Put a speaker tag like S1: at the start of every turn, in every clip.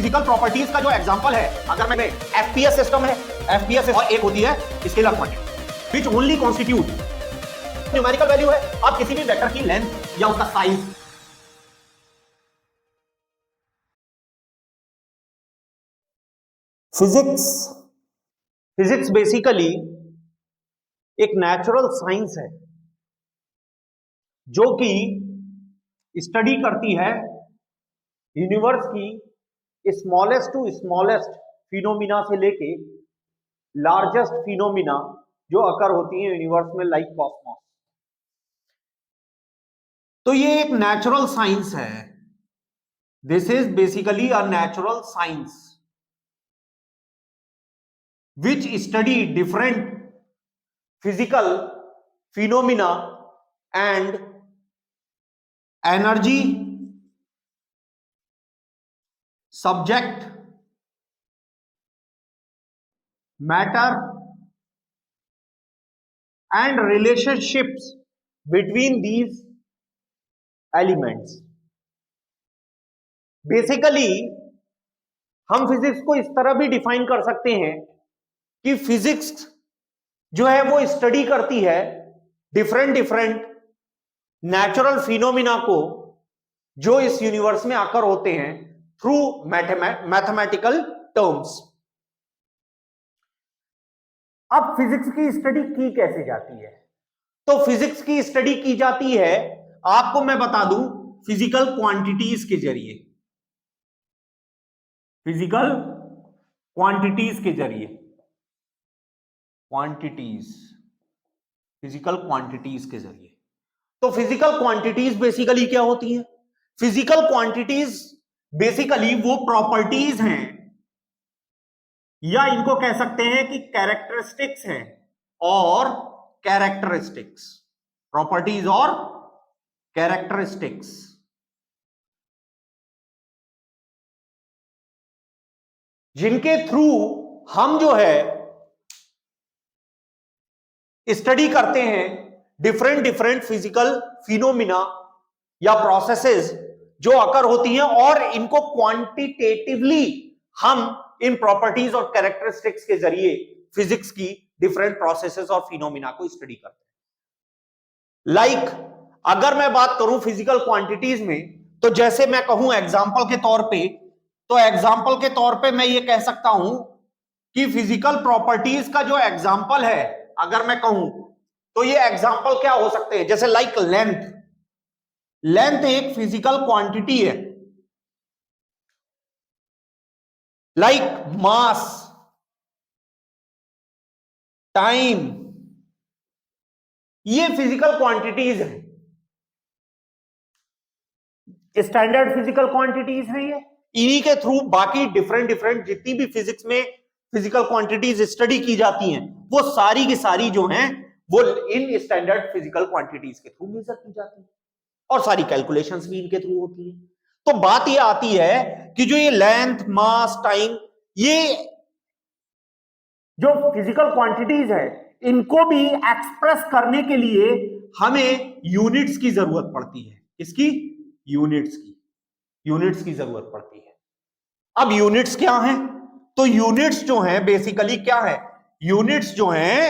S1: Physical properties का जो example है, अगर मैं एफपीएस सिस्टम है, एफपीएस और एक होती है scalar quantity which only constitute numerical value है। आप किसी भी वेक्टर की लेंथ या उसका साइज फिजिक्स बेसिकली एक नेचुरल साइंस है जो कि स्टडी करती है यूनिवर्स की स्मॉलेस्ट टू स्मॉलेस्ट फिनोमिना से लेके लार्जेस्ट फिनोमिना जो अकर होती है यूनिवर्स में, लाइक कॉस्मोस। तो ये एक नेचुरल साइंस है। This is basically a natural science which study different physical phenomena and energy, subject, matter and relationships between these elements. Basically हम फिजिक्स को इस तरह भी डिफाइन कर सकते हैं कि फिजिक्स जो है वो स्टडी करती है डिफरेंट नेचुरल फिनोमिना को जो इस यूनिवर्स में आकर होते हैं थ्रू मैथमेटिकल टर्म्स। अब फिजिक्स की स्टडी की कैसे जाती है? तो फिजिक्स की स्टडी की जाती है, आपको मैं बता दूं, फिजिकल क्वांटिटीज के जरिए, फिजिकल क्वांटिटीज के जरिए, फिजिकल क्वांटिटीज के जरिए। तो फिजिकल क्वांटिटीज बेसिकली क्या होती हैं? फिजिकल क्वांटिटीज बेसिकली वो प्रॉपर्टीज हैं, या इनको कह सकते हैं कि कैरेक्टरिस्टिक्स हैं, और कैरेक्टरिस्टिक्स, प्रॉपर्टीज और कैरेक्टरिस्टिक्स, जिनके थ्रू हम जो है स्टडी करते हैं डिफरेंट फिजिकल फिनोमिना या प्रोसेसेस जो अकर होती हैं, और इनको क्वांटिटेटिवली हम इन प्रॉपर्टीज और कैरेक्टरिस्टिक्स के जरिए फिजिक्स की डिफरेंट प्रोसेसेस और फिनोमिना को स्टडी करते हैं। लाइक अगर मैं बात करूं फिजिकल क्वांटिटीज में, तो जैसे मैं कहूं एग्जांपल के तौर पे, तो एग्जांपल के तौर पे मैं ये कह सकता हूं कि फिजिकल प्रॉपर्टीज का जो एग्जांपल है, अगर मैं कहूं तो ये एग्जांपल क्या हो सकते हैं? जैसे लाइक लेंथ एक फिजिकल क्वांटिटी है, लाइक मास, टाइम, ये फिजिकल क्वांटिटीज हैं, स्टैंडर्ड फिजिकल क्वांटिटीज हैं ये। इन्हीं के थ्रू बाकी डिफरेंट जितनी भी फिजिक्स में फिजिकल क्वांटिटीज स्टडी की जाती हैं, वो सारी की सारी जो हैं वो इन स्टैंडर्ड फिजिकल क्वांटिटीज के थ्रू मेजर की जाती है, और सारी कैलकुलेशंस भी इनके थ्रू होती है। तो बात ये आती है कि जो ये लेंथ, मास, टाइम, ये जो फिजिकल क्वांटिटीज है, इनको भी एक्सप्रेस करने के लिए हमें यूनिट्स की जरूरत पड़ती है। इसकी यूनिट्स की जरूरत पड़ती है। अब यूनिट्स क्या हैं? तो यूनिट्स जो हैं बेसिकली क्या है? यूनिट्स जो हैं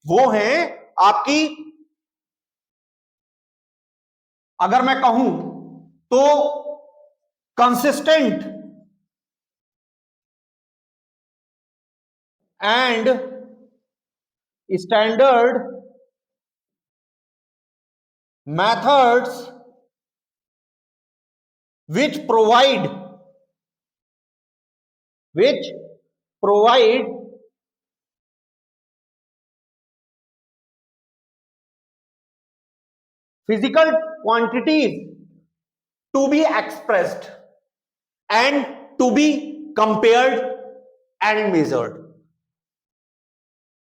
S1: वो हैं आपकी, अगर मैं कहूं तो consistent and standard methods which provide physical quantities to be expressed and to be compared and measured।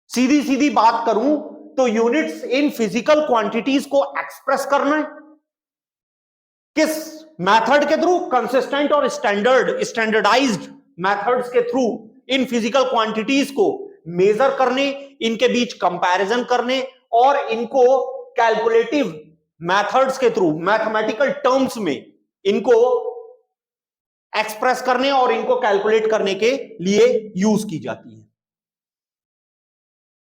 S1: सीधी सीधी बात करूं तो यूनिट्स इन फिजिकल क्वांटिटीज को एक्सप्रेस करना है किस मेथड के थ्रू? कंसिस्टेंट और स्टैंडर्डाइज्ड मेथड्स के थ्रू इन फिजिकल क्वांटिटीज को मेजर करने, इनके बीच कंपैरिजन करने, और इनको कैलकुलेटिव मेथड्स के थ्रू मैथमेटिकल टर्म्स में इनको एक्सप्रेस करने और इनको कैलकुलेट करने के लिए यूज की जाती है।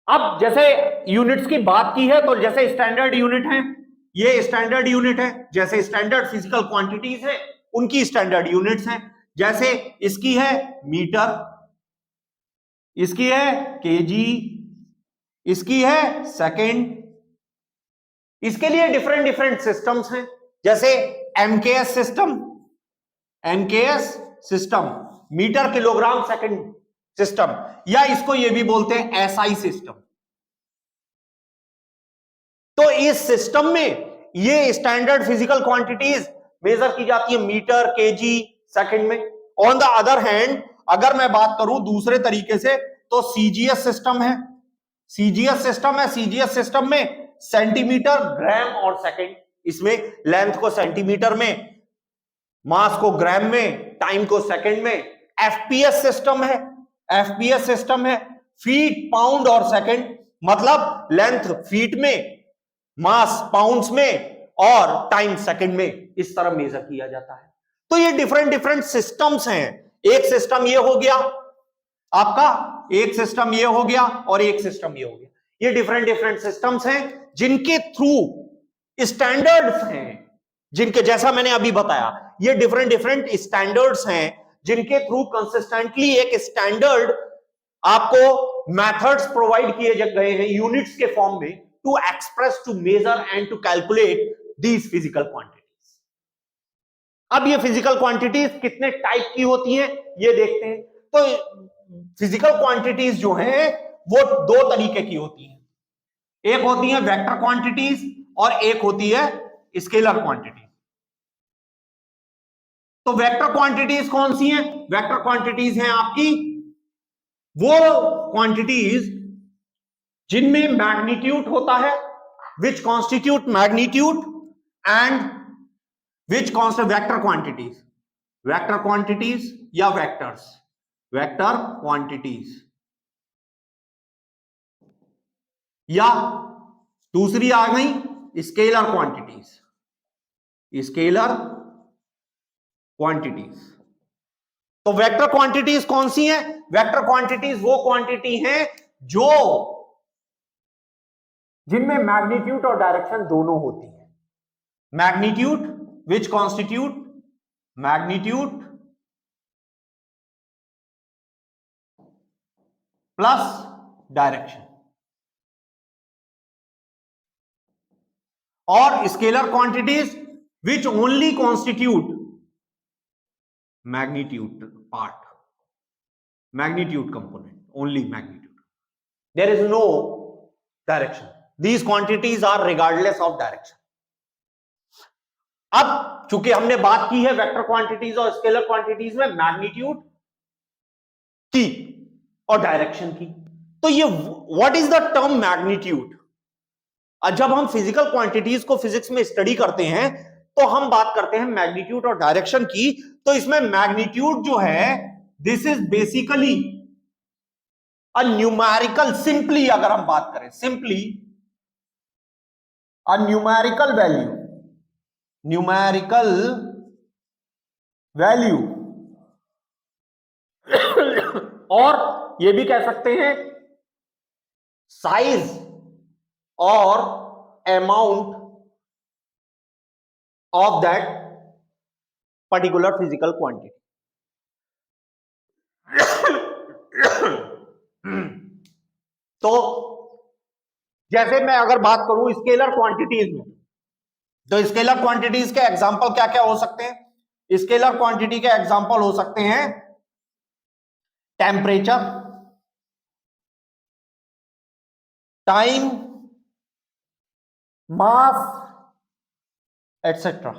S1: अब जैसे यूनिट्स की बात की है तो जैसे स्टैंडर्ड यूनिट है, ये स्टैंडर्ड यूनिट है, जैसे स्टैंडर्ड फिजिकल क्वांटिटीज है उनकी स्टैंडर्ड यूनिट्स हैं। जैसे इसकी है मीटर, इसकी है केजी, इसकी है सेकंड। इसके लिए डिफरेंट डिफरेंट सिस्टम्स हैं, जैसे MKS system, MKS system metre kilogram second system, या इसको ये भी बोलते हैं एसआई सिस्टम। तो इस सिस्टम में ये स्टैंडर्ड फिजिकल क्वांटिटीज मेजर की जाती है मीटर, केजी, सेकंड में। ऑन द अदर हैंड अगर मैं बात करूं दूसरे तरीके से तो सीजीएस सिस्टम है, सीजीएस सिस्टम है। सीजीएस सिस्टम में सेंटीमीटर, ग्राम और सेकंड, इसमें लेंथ को सेंटीमीटर में, मास को ग्राम में, टाइम को सेकंड में। एफपीएस सिस्टम है, एफपीएस सिस्टम है फीट, पाउंड और सेकंड, मतलब लेंथ फीट में, मास पाउंड्स में और टाइम सेकंड में, इस तरह मेजर किया जाता है। तो ये डिफरेंट डिफरेंट सिस्टम्स हैं। एक सिस्टम ये हो गया आपका, एक सिस्टम ये हो गया और एक सिस्टम ये हो गया। ये डिफरेंट डिफरेंट सिस्टम्स हैं जिनके थ्रू स्टैंडर्ड्स हैं, जिनके, जैसा मैंने अभी बताया, ये डिफरेंट डिफरेंट स्टैंडर्ड्स हैं जिनके थ्रू कंसिस्टेंटली एक स्टैंडर्ड आपको मेथड्स प्रोवाइड किए गए हैं यूनिट्स के फॉर्म में to express, to measure and to calculate these physical quantities. अब ये फिजिकल क्वांटिटीज कितने टाइप की होती हैं ये देखते हैं। तो फिजिकल क्वांटिटीज जो हैं वो दो तरीके की होती हैं, एक होती है वेक्टर क्वांटिटीज और एक होती है स्केलर क्वांटिटीज। तो वेक्टर क्वांटिटीज कौन सी हैं? वेक्टर क्वांटिटीज हैं आपकी वो क्वांटिटीज जिनमें मैग्नीट्यूड होता है, विच constitute magnitude and which constitute vector quantities, vector quantities या वेक्टर्स, वेक्टर क्वांटिटीज। या दूसरी आ गई स्केलर क्वांटिटीज, स्केलर क्वांटिटीज। तो वेक्टर क्वांटिटीज कौन सी हैं? वेक्टर क्वांटिटीज वो क्वांटिटी हैं जो जिनमें मैग्नीट्यूड और डायरेक्शन दोनों होती है। Magnitude which constitute magnitude plus direction, और scalar quantities which only constitute magnitude part, magnitude component, only magnitude, there is no direction, these quantities are regardless of direction. अब चूंकि हमने बात की है वेक्टर क्वांटिटीज और स्केलर क्वांटिटीज में magnitude की और डायरेक्शन की, तो ये what is the term magnitude? जब हम फिजिकल क्वांटिटीज को फिजिक्स में स्टडी करते हैं तो हम बात करते हैं मैग्नीट्यूड और डायरेक्शन की। तो इसमें मैग्नीट्यूड जो है this is basically a numerical, simply अगर हम बात करें, simply a numerical value, numerical value और ये भी कह सकते हैं साइज और amount of that particular physical quantity. तो जैसे मैं अगर बात करूं स्केलर क्वांटिटीज में, तो स्केलर क्वांटिटीज के एग्जांपल क्या क्या हो सकते हैं? स्केलर क्वांटिटी के एग्जांपल हो सकते हैं टेम्परेचर, टाइम, मास एटसेट्रा,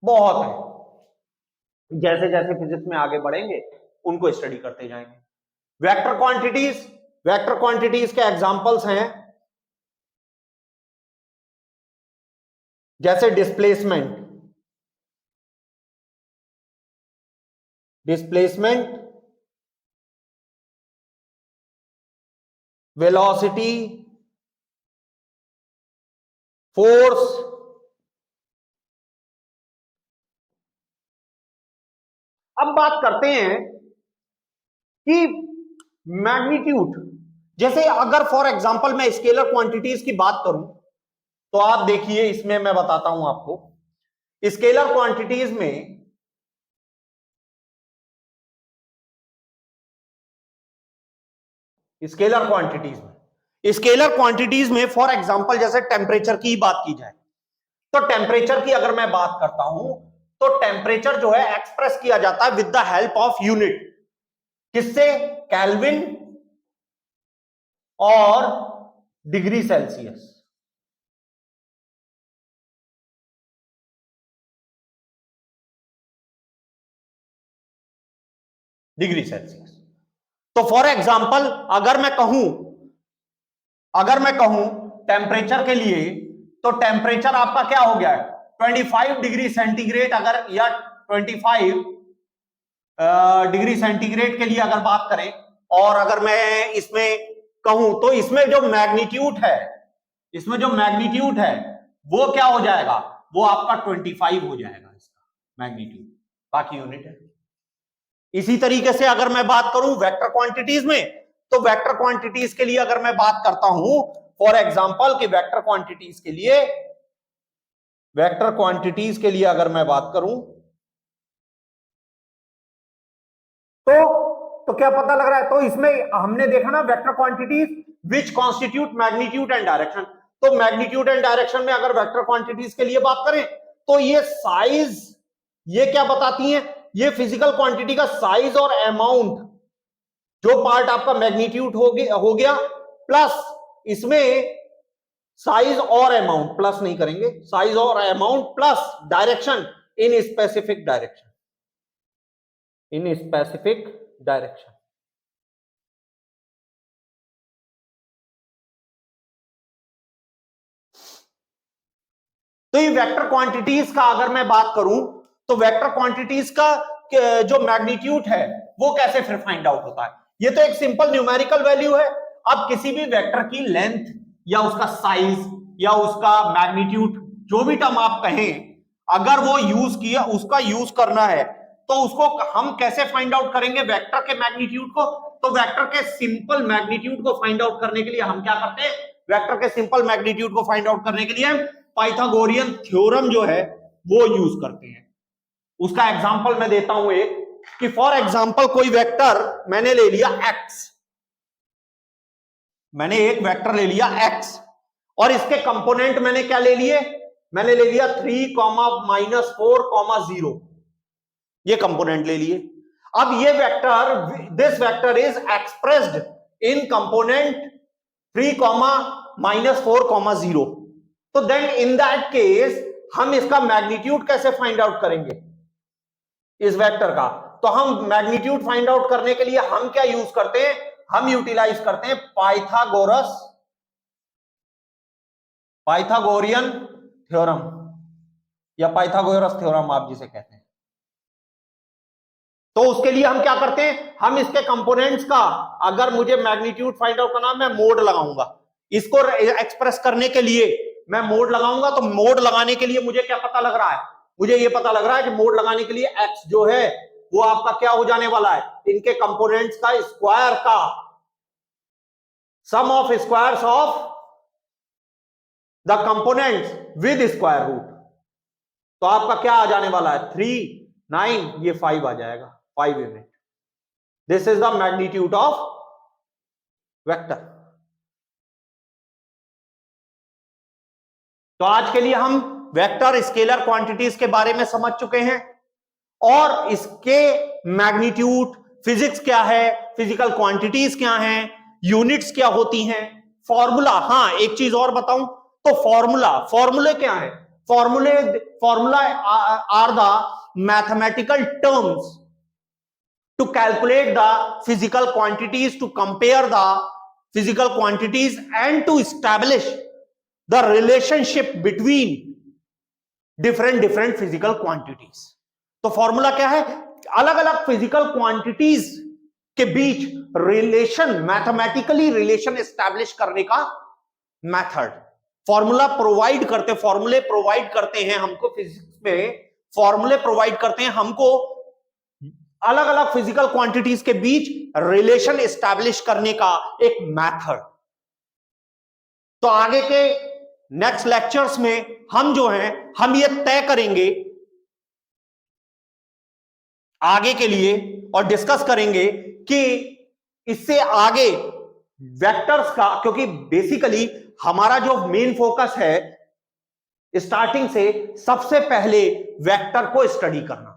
S1: बहुत है। जैसे जैसे फिजिक्स में आगे बढ़ेंगे उनको स्टडी करते जाएंगे। वेक्टर क्वांटिटीज, वेक्टर क्वांटिटीज के एग्जांपल्स हैं जैसे डिस्प्लेसमेंट, डिस्प्लेसमेंट, वेलोसिटी, फोर्स, अब बात करते हैं कि मैग्नीट्यूड, जैसे अगर फॉर एग्जांपल मैं स्केलर क्वांटिटीज की बात करूं तो आप देखिए, इसमें मैं बताता हूं आपको स्केलर क्वांटिटीज में स्केलर क्वांटिटीज में फॉर एग्जांपल जैसे टेम्परेचर की बात की जाए तो टेम्परेचर की अगर मैं बात करता हूं तो टेम्परेचर जो है एक्सप्रेस किया जाता है with the help of unit, किससे? केल्विन और डिग्री सेल्सियस। Degree Celsius. तो फॉर एग्जांपल अगर मैं कहूं टेम्परेचर के लिए, तो टेम्परेचर आपका क्या हो गया है 25 डिग्री सेंटीग्रेड, अगर या 25 डिग्री सेंटीग्रेड के लिए अगर बात करें, और अगर मैं इसमें कहूं तो इसमें जो मैग्नीट्यूड है वो क्या हो जाएगा, वो आपका 25 हो जाएगा इसका मैग्नीट्यूड, बाकी यूनिट है। इसी तरीके से अगर मैं बात करूं वेक्टर क्वांटिटीज में, तो वेक्टर क्वांटिटीज के लिए अगर मैं बात करता हूं फॉर एग्जांपल कि वेक्टर क्वांटिटीज के लिए अगर मैं बात करूं तो क्या पता लग रहा है, तो इसमें हमने देखा ना vector quantities which constitute magnitude and direction. तो मैग्नीट्यूड एंड डायरेक्शन में अगर वेक्टर क्वांटिटीज के लिए बात करें तो ये साइज, ये क्या बताती हैं, ये फिजिकल क्वांटिटी का साइज और अमाउंट, जो पार्ट आपका मैग्नीट्यूड हो गया प्लस इसमें साइज और अमाउंट, प्लस नहीं करेंगे, साइज और amount plus direction in specific direction. तो ये वेक्टर क्वांटिटीज का अगर मैं बात करूं तो वेक्टर क्वांटिटीज का जो मैग्नीट्यूड है वो कैसे फिर फाइंड आउट होता है, ये तो एक सिंपल न्यूमेरिकल वैल्यू है। अब किसी भी वेक्टर की लेंथ या उसका साइज या उसका मैग्नीट्यूड, जो भी टर्म आप कहें, अगर वो उसका यूज करना है तो उसको हम कैसे फाइंड आउट करेंगे वेक्टर के मैग्नीट्यूड को? तो वेक्टर के सिंपल मैग्नीट्यूड को फाइंड आउट करने के लिए हम क्या करते हैं, वेक्टर के सिंपल मैग्नीट्यूड को फाइंड आउट करने के लिए पाइथागोरियन थ्योरम जो है वो यूज करते हैं। उसका एग्जांपल मैं देता हूं एक, कि फॉर एग्जांपल कोई वेक्टर मैंने ले लिया x, मैंने एक वेक्टर ले लिया x और इसके कंपोनेंट मैंने क्या ले लिए, मैंने ले लिया 3, -4, 0, ये कंपोनेंट ले लिए। अब ये vector, this vector is expressed in component 3, -4, 0। तो देन इन दैट केस हम इसका मैग्नीट्यूड कैसे फाइंड आउट करेंगे इस वेक्टर का? तो हम मैग्नीट्यूड फाइंड आउट करने के लिए हम क्या यूज करते हैं, हम यूटिलाइज करते हैं पाइथागोरियन थ्योरम या पाइथागोरस थ्योरम आप जिसे कहते हैं। तो उसके लिए हम क्या करते हैं, हम इसके कंपोनेंट्स का, अगर मुझे मैग्नीट्यूड फाइंड आउट करना, मैं मोड लगाऊंगा इसको एक्सप्रेस करने के लिए, मैं मोड लगाऊंगा। तो मोड लगाने के लिए मुझे क्या पता लग रहा है, मुझे ये पता लग रहा है कि मोड लगाने के लिए x जो है वो आपका क्या हो जाने वाला है, इनके कंपोनेंट्स का स्क्वायर का sum of squares of the components with square root. तो आपका क्या आ जाने वाला है 3, 9, ये 5 आ जाएगा, 5 unit. This is the magnitude of vector. तो आज के लिए हम वेक्टर स्केलर क्वांटिटीज के बारे में समझ चुके हैं और इसके मैग्नीट्यूड, फिजिक्स क्या है, फिजिकल क्वांटिटीज क्या हैं, यूनिट्स क्या होती हैं, फॉर्मूला, हाँ एक चीज और बताऊं तो फॉर्मूले क्या है, formula are the mathematical terms to calculate the physical quantities, to compare the physical quantities and to establish the relationship between different physical quantities। तो फॉर्मूला क्या है, अलग अलग फिजिकल क्वांटिटीज के बीच रिलेशन, मैथमेटिकली रिलेशन एस्टैब्लिश करने का method फॉर्मूले प्रोवाइड करते हैं हमको फिजिक्स में, फॉर्मूले प्रोवाइड करते हैं हमको अलग अलग फिजिकल क्वांटिटीज के बीच रिलेशन एस्टैब्लिश करने का एक मेथड। तो आगे के नेक्स्ट लेक्चर्स में हम जो हैं हम ये तय करेंगे आगे के लिए और डिस्कस करेंगे कि इससे आगे वेक्टर्स का, क्योंकि बेसिकली हमारा जो मेन फोकस है स्टार्टिंग से सबसे पहले वेक्टर को स्टडी करना,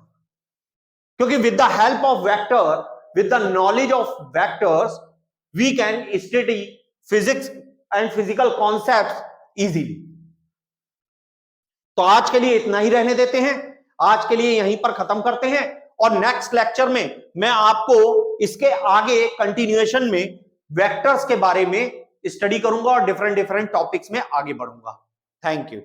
S1: क्योंकि with the help of vector, with the knowledge of vectors we can study physics and physical concepts easily. तो आज के लिए इतना ही रहने देते हैं, आज के लिए यहीं पर खत्म करते हैं और नेक्स्ट लेक्चर में मैं आपको इसके आगे कंटिन्यूएशन में वेक्टर्स के बारे में स्टडी करूंगा और डिफरेंट टॉपिक्स में आगे बढ़ूंगा। Thank you.